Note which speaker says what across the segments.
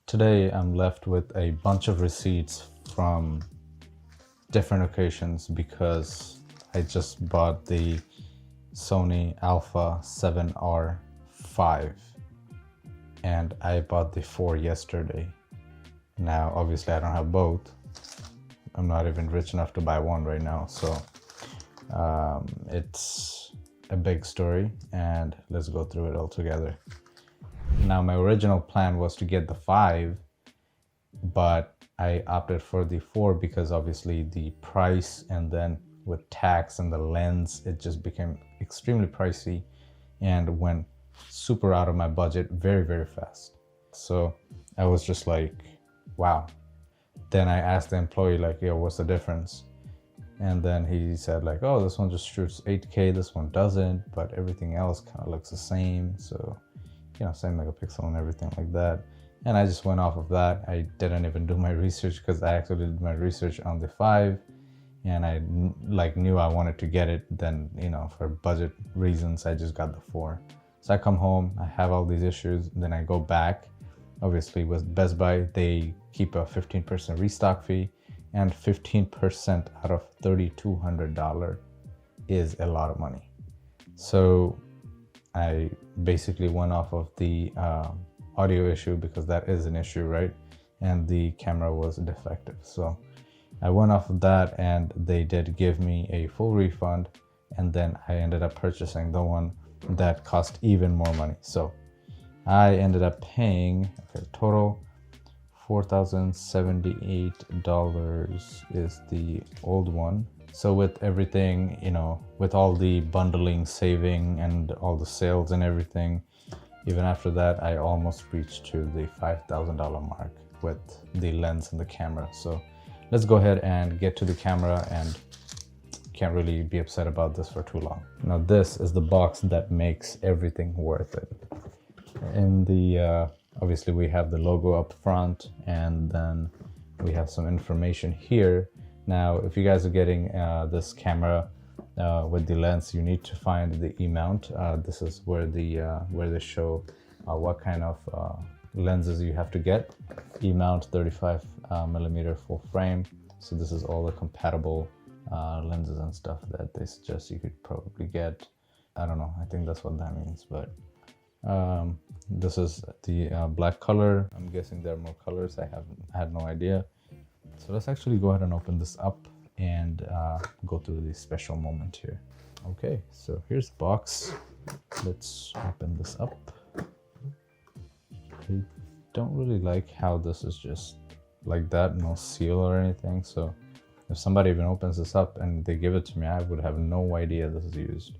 Speaker 1: Today I'm left with a bunch of receipts from different occasions because I just bought the Sony Alpha 7R5 and I bought the 4 yesterday. Now obviously I don't have both. I'm not even rich enough to buy one right now, so it's a big story and let's go through it all together. Now my original plan was to get the 5, but I opted for the 4 because obviously the price, and then with tax and the lens, it just became extremely pricey and went super out of my budget very fast. So I was just like, wow. Then I asked the employee like, yo, what's the difference? And then he said like, oh, this one just shoots 8K, this one doesn't, but everything else kind of looks the same. So, you know, same megapixel and everything like that. And I just went off of that. I didn't even do my research because I actually did my research on the 5 and I knew I wanted to get it. Then, you know, for budget reasons, I just got the 4. So I come home, I have all these issues, then I go back. Obviously with Best Buy, they keep a 15% restock fee, and 15% out of $3,200 is a lot of money. So I basically went off of the audio issue because that is an issue, right? And the camera was defective. So I went off of that and they did give me a full refund, and then I ended up purchasing the one that cost even more money. So I ended up paying, okay, total $4,078 is the old one. So with everything, you know, with all the bundling, saving, and all the sales and everything, even after that, I almost reached to the $5,000 mark with the lens and the camera. So let's go ahead and get to the camera, and can't really be upset about this for too long. Now this is the box that makes everything worth it. In the obviously we have the logo up front, and then we have some information here. Now if you guys are getting this camera with the lens, you need to find the E-mount. This is where they show what kind of lenses you have to get. E-mount 35 millimeter full frame. So this is all the compatible lenses and stuff that they suggest you could probably get. I don't know, I think that's what that means, but this is the black color. I'm guessing there are more colors. I had no idea. So let's actually go ahead and open this up and go through the special moment here. Okay, so here's the box. Let's open this up. I don't really like how this is just like that, no seal or anything. So if somebody even opens this up and they give it to me, I would have no idea this is used.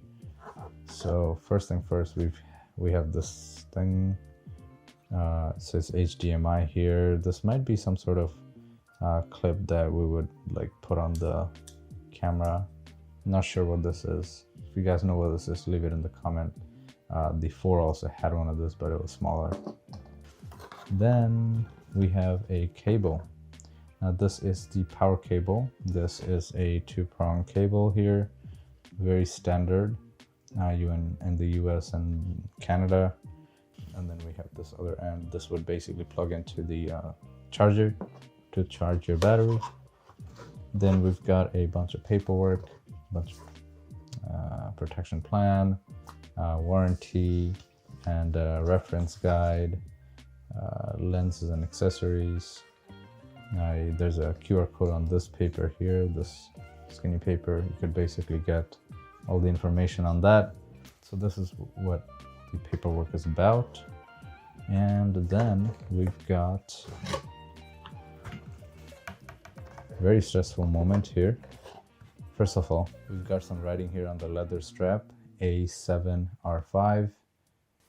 Speaker 1: So first thing first, we have this thing. It says HDMI here. This might be some sort of clip that we would like put on the camera. Not sure what this is. If you guys know what this is, leave it in the comment. The 4 also had one of this, but it was smaller. Then we have a cable. Now this is the power cable. This is a 2-prong cable here, very standard. You in the US and Canada. And then we have this other end. This would basically plug into the charger to charge your battery. Then we've got a bunch of paperwork, protection plan, warranty, and reference guide, lenses and accessories. There's a QR code on this paper here, this skinny paper. You could basically get all the information on that. So this is what the paperwork is about. And then we've got a very stressful moment here. First of all, we've got some writing here on the leather strap, A7R5.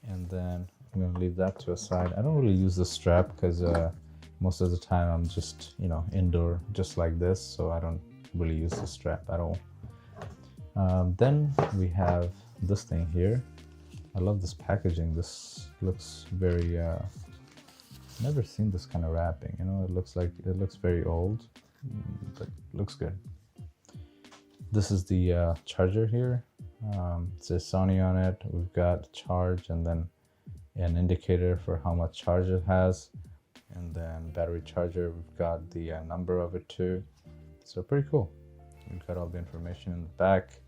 Speaker 1: And then I'm gonna leave that to a side. I don't really use the strap because most of the time I'm just, you know, indoor just like this. So I don't really use the strap at all. Then we have this thing here. I love this packaging. This looks very never seen this kind of wrapping, you know. It looks very old, but looks good. This is the charger here. It says Sony on it. We've got charge and then an indicator for how much charge it has. And then battery charger, we've got the number of it too. So pretty cool. We've got all the information in the back.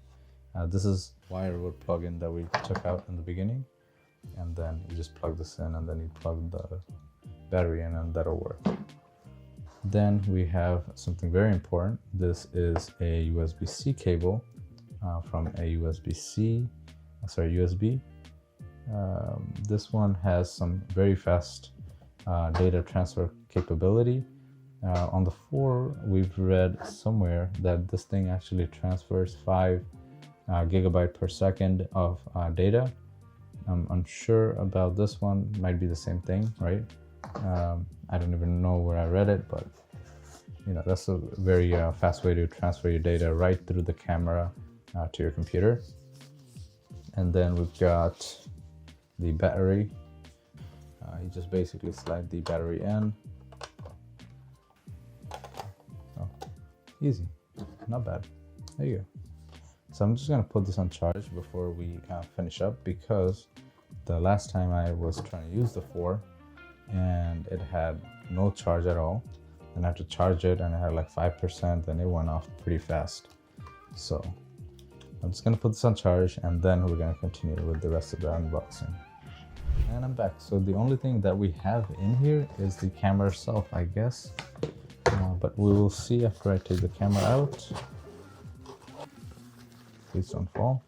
Speaker 1: This is wire wood plug-in that we took out in the beginning. And then you just plug this in and then you plug the battery in and that'll work. Then we have something very important. This is a USB-C cable from a USB. This one has some very fast data transfer capability. On the 4, we've read somewhere that this thing actually transfers 5 gigabyte per second of data. I'm unsure about this one. Might be the same thing, right? I don't even know where I read it, but you know, that's a very fast way to transfer your data right through the camera to your computer. And then we've got the battery. You just basically slide the battery in. Oh, easy, not bad. There you go. So I'm just gonna put this on charge before we finish up, because the last time I was trying to use the 4 and it had no charge at all. Then I had to charge it and it had like 5%, and it went off pretty fast. So I'm just gonna put this on charge and then we're gonna continue with the rest of the unboxing. And I'm back. So the only thing that we have in here is the camera itself, I guess. But we will see after I take the camera out. Please don't fall.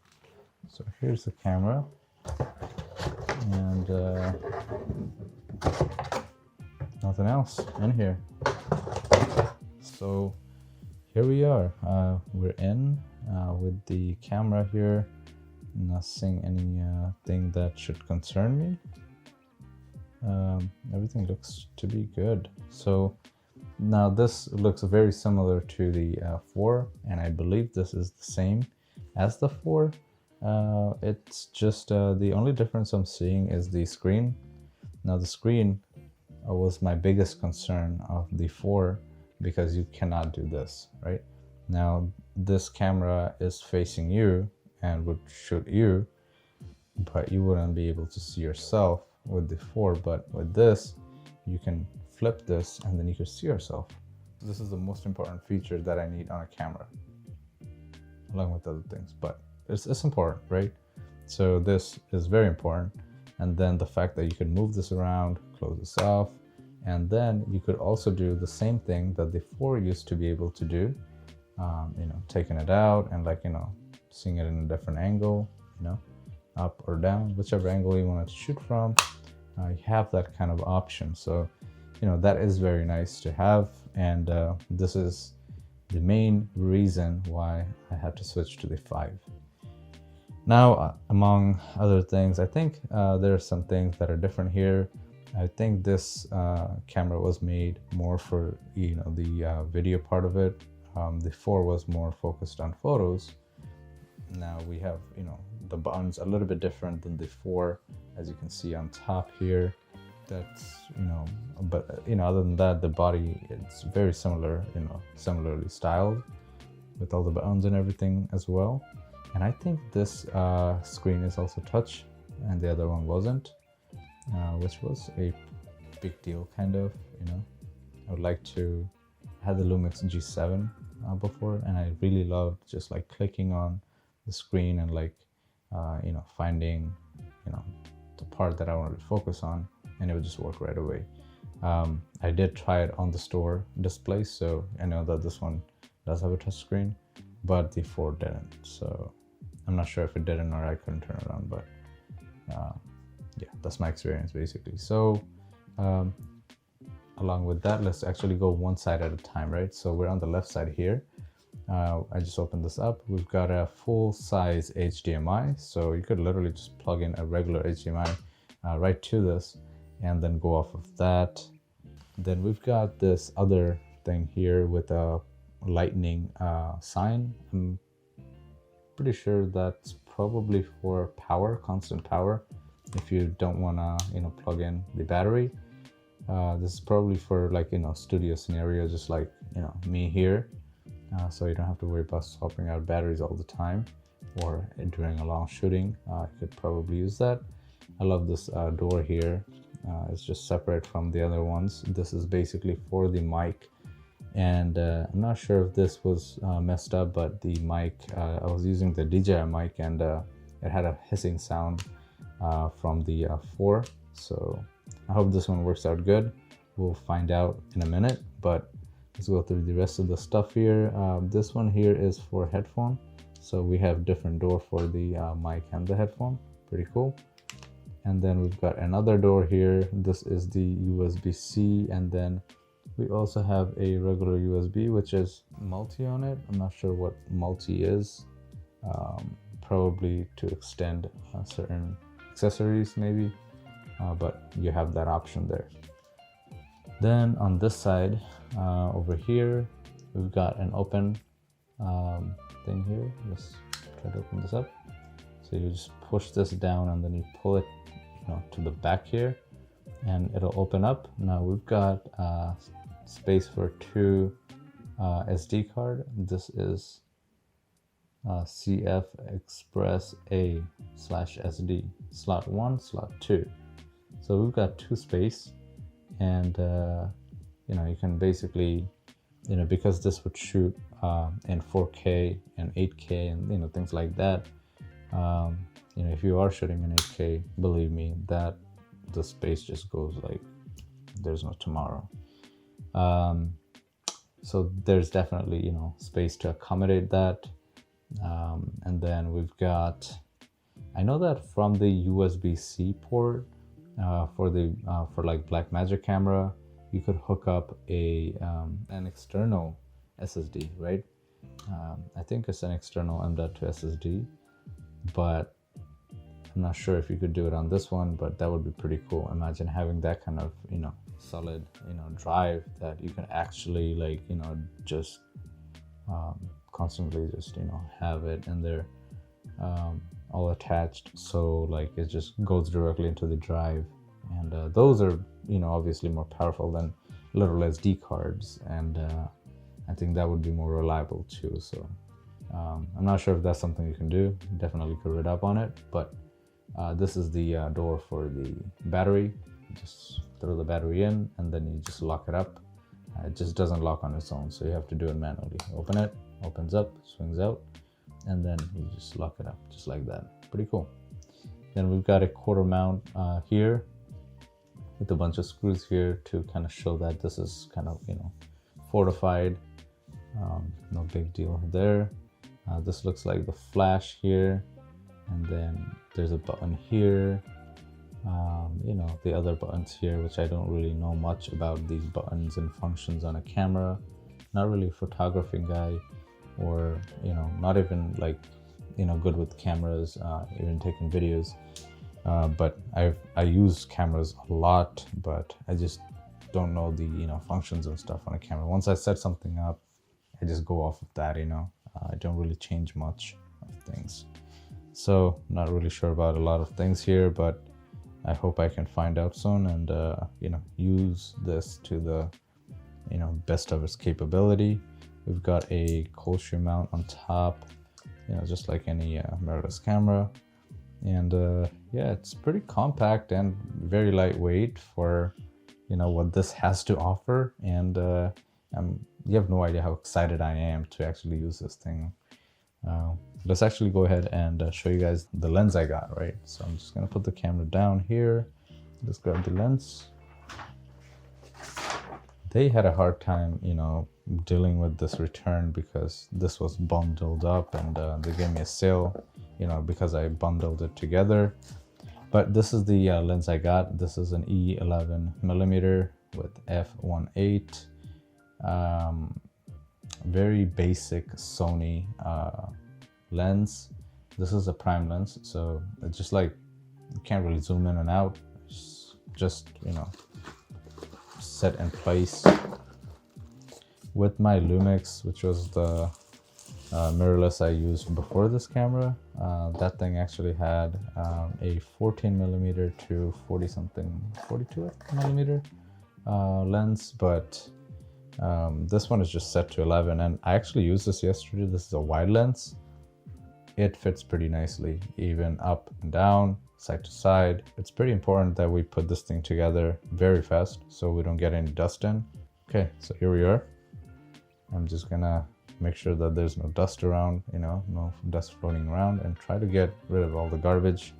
Speaker 1: So here's the camera. And nothing else in here. So here we are. We're in with the camera here. Not seeing anything that should concern me. Everything looks to be good. So now this looks very similar to the 4, and I believe this is the same as the 4. It's just the only difference I'm seeing is the screen. Now the screen was my biggest concern of the 4, because you cannot do this, right? Now this camera is facing you and would shoot you, but you wouldn't be able to see yourself with the 4. But with this, you can flip this and then you can see yourself. This is the most important feature that I need on a camera, along with other things, but it's important, right? So this is very important. And then the fact that you can move this around, close this off, and then you could also do the same thing that the 4 used to be able to do, you know, taking it out and, like, you know, seeing it in a different angle, you know, up or down, whichever angle you want to shoot from, you have that kind of option. So, you know, that is very nice to have. And this is the main reason why I had to switch to the 5. Now, among other things, I think there are some things that are different here. I think this camera was made more for, you know, the video part of it. The 4 was more focused on photos. Now we have, you know, the buttons a little bit different than the 4, as you can see on top here. That's, you know, but, you know, other than that, the body, it's very similar, you know, similarly styled with all the buttons and everything as well. And I think this screen is also touch and the other one wasn't, which was a big deal, kind of, you know. I would like to have the Lumix G7 before, and I really loved just like clicking on the screen and, like, you know, finding, you know, the part that I wanted to focus on, and it would just work right away. I did try it on the store display, so I know that this one does have a touch screen, but the 4 didn't. So I'm not sure if it didn't or I couldn't turn it on, but yeah, that's my experience basically. So along with that, let's actually go one side at a time, right? So we're on the left side here. I just opened this up. We've got a full-size HDMI, so you could literally just plug in a regular HDMI right to this and then go off of that. Then we've got this other thing here with a lightning sign. I'm pretty sure that's probably for power, constant power, if you don't want to, you know, plug in the battery. This is probably for, like, you know, studio scenario, just like, you know, me here. So you don't have to worry about swapping out batteries all the time, or during a long shooting, you could probably use that. I love this door here. It's just separate from the other ones. This is basically for the mic, and I'm not sure if this was messed up, but the mic, I was using the DJI mic, and it had a hissing sound from the 4. So I hope this one works out good. We'll find out in a minute, but let's go through the rest of the stuff here. This one here is for headphone. So we have different door for the mic and the headphone. Pretty cool. And then we've got another door here. This is the USB-C, and then we also have a regular USB, which is multi on it. I'm not sure what multi is. Probably to extend certain accessories maybe, but you have that option there. Then on this side, over here, we've got an open thing here. Let's try to open this up. So you just push this down and then you pull it, to the back here, and it'll open up. Now we've got space for 2 SD card. This is CF Express A/SD, slot 1, slot 2. So we've got 2 space, and you can basically, because this would shoot in 4K and 8K and things like that. If you are shooting in 8K, believe me, that the space just goes like there's no tomorrow. So there's definitely space to accommodate that. And then we've got, I know that from the USB-C port for like Blackmagic camera, you could hook up an external SSD, right? I think it's an external M.2 SSD, but I'm not sure if you could do it on this one, but that would be pretty cool. Imagine having that kind of solid drive that you can actually just constantly just have it in there, all attached, so it just goes directly into the drive. And those are obviously more powerful than little SD cards, and I think that would be more reliable too. So I'm not sure if that's something you can do. You definitely could read up on it, but this is the door for the battery. Just throw the battery in and then you just lock it up. It just doesn't lock on its own, so you have to do it manually. Open it, opens up, swings out, and then you just lock it up just like that. Pretty cool. Then we've got a quarter mount here with a bunch of screws here to kind of show that this is kind of fortified. No big deal there. This looks like the flash here, and then there's a button here. The other buttons here, which I don't really know much about these buttons and functions on a camera. Not really a photography guy, or not even good with cameras, even taking videos. But I use cameras a lot, but I just don't know the functions and stuff on a camera. Once I set something up, I just go off of that. I don't really change much of things. So not really sure about a lot of things here, but I hope I can find out soon and use this to the best of its capability. We've got a cold shoe mount on top, just like any mirrorless camera. And yeah, it's pretty compact and very lightweight for what this has to offer. And you have no idea how excited I am to actually use this thing. Let's actually go ahead and show you guys the lens I got, right? So I'm just gonna put the camera down here. Let's grab the lens. They had a hard time, dealing with this return because this was bundled up, and they gave me a sale, because I bundled it together. But this is the lens I got. This is an E11mm with f1.8. Very basic Sony lens. This is a prime lens, so it's just you can't really zoom in and out. It's just set in place. With my Lumix, which was the mirrorless I used before this camera, that thing actually had a 14mm to 42mm lens, but this one is just set to 11, and I actually used this yesterday. This is a wide lens. It fits pretty nicely, even up and down, side to side. It's pretty important that we put this thing together very fast so we don't get any dust in. Okay, so here we are. I'm just gonna make sure that there's no dust around, you know, no dust floating around, and try to get rid of all the garbage,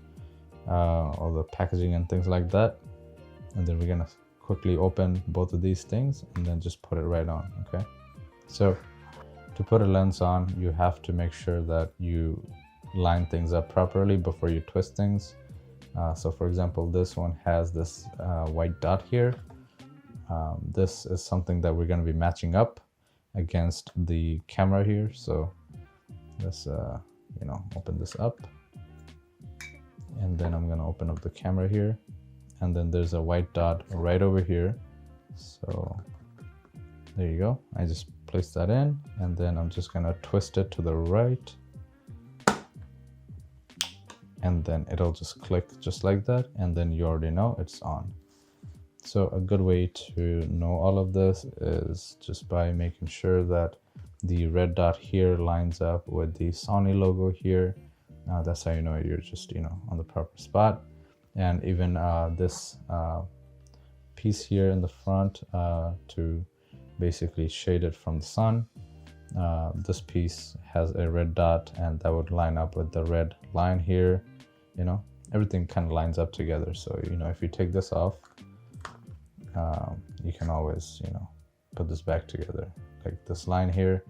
Speaker 1: all the packaging and things like that. And then we're gonna quickly open both of these things and then just put it right on. Okay, so to put a lens on, you have to make sure that you line things up properly before you twist things. So for example, this one has this white dot here. This is something that we're going to be matching up against the camera here. So let's you know, open this up, and then I'm going to open up the camera here, and then there's a white dot right over here. So there you go. I just placed that in, and then I'm just going to twist it to the right, and then it'll just click just like that, and then you already know it's on. So a good way to know all of this is just by making sure that the red dot here lines up with the Sony logo here. That's how you know you're just, you know, on the proper spot. And even this piece here in the front to basically shade it from the sun. This piece has a red dot, and that would line up with the red line here. You know, everything kind of lines up together. So, you know, if you take this off, you can always, you know, put this back together. Like this line here,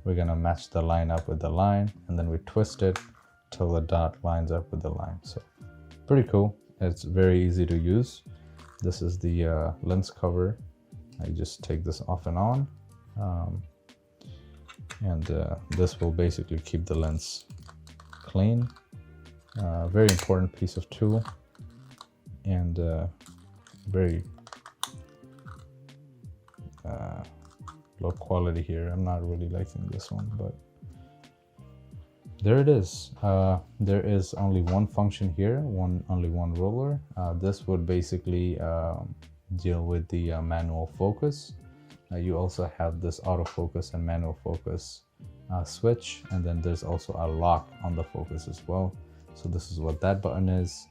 Speaker 1: we're gonna match the line up with the line, and then we twist it till the dot lines up with the line. So pretty cool. It's very easy to use. This is the lens cover. I just take this off and on, and this will basically keep the lens clean. Very important piece of tool, and very low quality here. I'm not really liking this one, but there it is. There is only one function here, only one roller. This would basically deal with the manual focus. You also have this autofocus and manual focus switch, and then there's also a lock on the focus as well. So this is what that button is.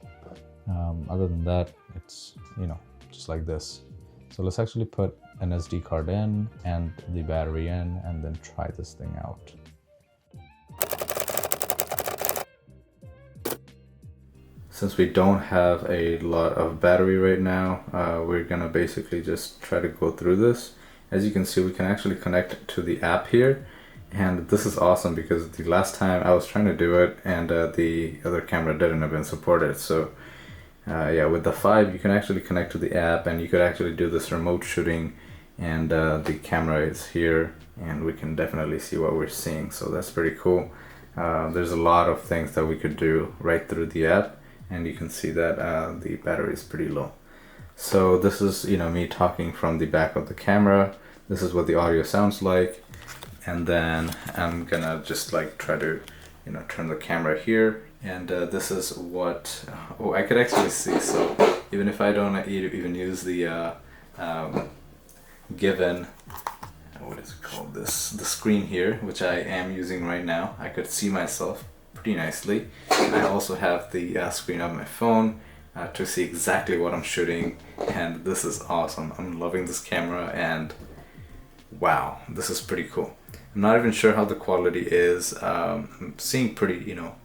Speaker 1: Other than that, it's, you know, just like this. So let's actually put an SD card in and the battery in, and then try this thing out. Since we don't have a lot of battery right now, we're gonna basically just try to go through this. As you can see, we can actually connect to the app here. And this is awesome because the last time I was trying to do it, and the other camera didn't even support it. So yeah, with the 5 you can actually connect to the app, and you could actually do this remote shooting, and the camera is here, and we can definitely see what we're seeing. So that's pretty cool. There's a lot of things that we could do right through the app, and you can see that the battery is pretty low. So this is, you know, me talking from the back of the camera. This is what the audio sounds like. And then I'm gonna just like try to, you know, turn the camera here, and this is what, oh, I could actually see. So even if I don't even use the given, what is it called, the screen here, which I am using right now, I could see myself pretty nicely. And I also have the screen of my phone to see exactly what I'm shooting, and this is awesome. I'm loving this camera, and wow, this is pretty cool. I'm not even sure how the quality is. I'm seeing pretty, you know,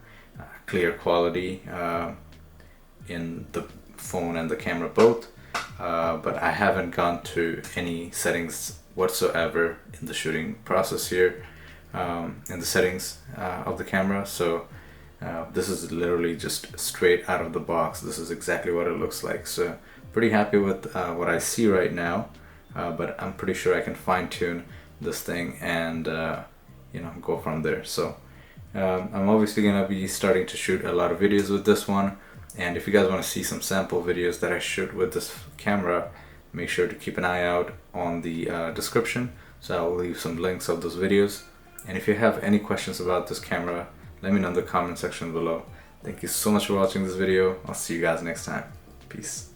Speaker 1: clear quality in the phone and the camera both, but I haven't gone to any settings whatsoever in the shooting process here, in the settings of the camera. So this is literally just straight out of the box. This is exactly what it looks like. So pretty happy with what I see right now, but I'm pretty sure I can fine-tune this thing and you know, go from there. So I'm obviously gonna be starting to shoot a lot of videos with this one, and if you guys want to see some sample videos that I shoot with this camera, make sure to keep an eye out on the description. So I'll leave some links of those videos, and if you have any questions about this camera, let me know in the comment section below. Thank you so much for watching this video. I'll see you guys next time. Peace.